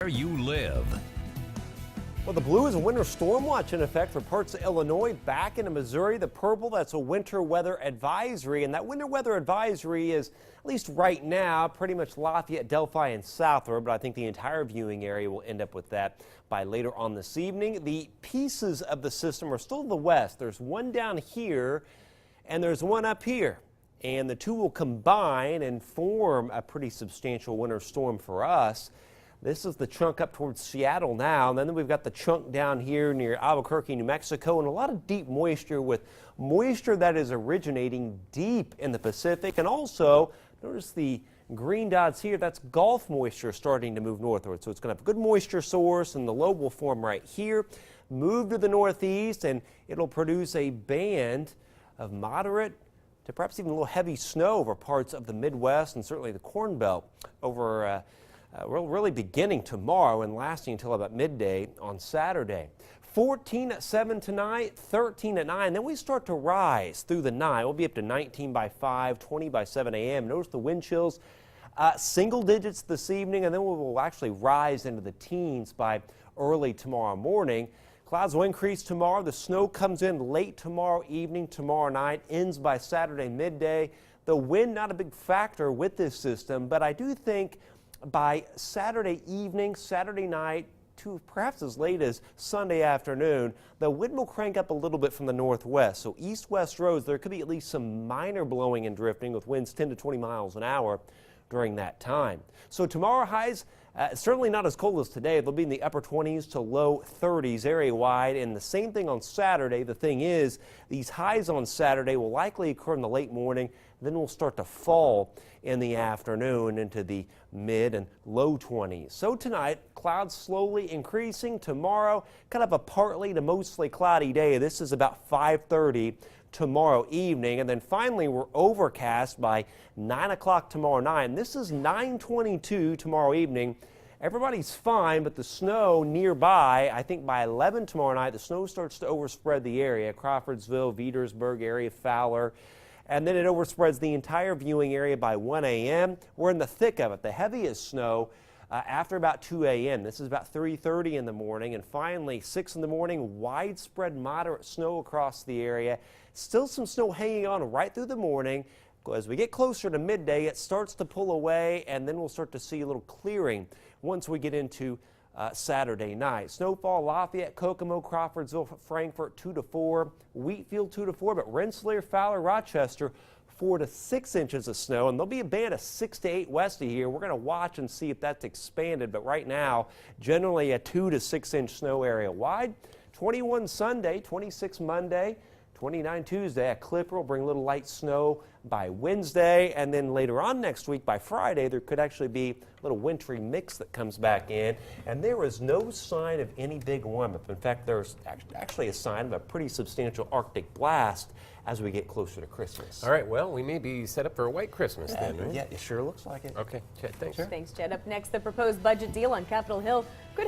where you live. Well, the blue is a winter storm watch in effect for parts of Illinois. Back into Missouri, the purple, that's a winter weather advisory. And that winter weather advisory is, at least right now, pretty much Lafayette, Delphi, and southward. But I think the entire viewing area will end up with that by later on this evening. The pieces of the system are still to the west. There's one down here, and there's one up here. And the two will combine and form a pretty substantial winter storm for us. This is the chunk up towards Seattle now, and then we've got the chunk down here near Albuquerque, New Mexico, and a lot of deep moisture with moisture that is originating deep in the Pacific. And also, notice the green dots here, that's Gulf moisture starting to move northward. So it's going to have a good moisture source, and the low will form right here, move to the northeast, and it'll produce a band of moderate to perhaps even a little heavy snow over parts of the Midwest and certainly the Corn Belt over really beginning tomorrow and lasting until about midday on Saturday. 14 at 7 tonight, 13 at 9. Then we start to rise through the night. We'll be up to 19 by 5, 20 by 7 a.m. Notice the wind chills, single digits this evening, and then we will actually rise into the teens by early tomorrow morning. Clouds will increase tomorrow. The snow comes in late tomorrow evening, tomorrow night, ends by Saturday midday. The wind not a big factor with this system, but I do think by Saturday evening, Saturday night, to perhaps as late as Sunday afternoon, the wind will crank up a little bit from the northwest. So east-west roads, there could be at least some minor blowing and drifting with winds 10 to 20 miles an hour during that time. So tomorrow highs, certainly not as cold as today. They'll be in the upper 20s to low 30s area-wide, and the same thing on Saturday. The thing is, these highs on Saturday will likely occur in the late morning, then will start to fall in the afternoon into the mid and low 20s. So tonight, clouds slowly increasing. Tomorrow, kind of a partly to mostly cloudy day. This is about 5:30 tomorrow evening, and then finally we're overcast by 9 o'clock tomorrow night. And this is 9:22 tomorrow evening. Everybody's fine, but the snow nearby, I think by 11 tomorrow night, the snow starts to overspread the area. Crawfordsville, Veedersburg area, Fowler. And then it overspreads the entire viewing area by 1 a.m. We're in the thick of it. The heaviest snow after about 2 a.m. This is about 3:30 in the morning. And finally, 6 in the morning, widespread moderate snow across the area. Still some snow hanging on right through the morning. As we get closer to midday, it starts to pull away, and then we'll start to see a little clearing once we get into Saturday night. Snowfall, Lafayette, Kokomo, Crawfordsville, Frankfort, 2 to 4. Wheatfield, 2 to 4. But Rensselaer, Fowler, Rochester, 4 to 6 inches of snow. And there'll be a band of 6 to 8 west of here. We're going to watch and see if that's expanded. But right now, generally a 2 to 6 inch snow area wide. 21 Sunday, 26 Monday, 29 Tuesday. A clipper will bring a little light snow by Wednesday, and then later on next week by Friday there could actually be a little wintry mix that comes back in, and there is no sign of any big warm-up. In fact, there's actually a sign of a pretty substantial Arctic blast as we get closer to Christmas. All right, well, we may be set up for a white Christmas then, right? Yeah, it sure looks like it. Okay, Chet, thanks. Thanks, Jed. Up next, the proposed budget deal on Capitol Hill could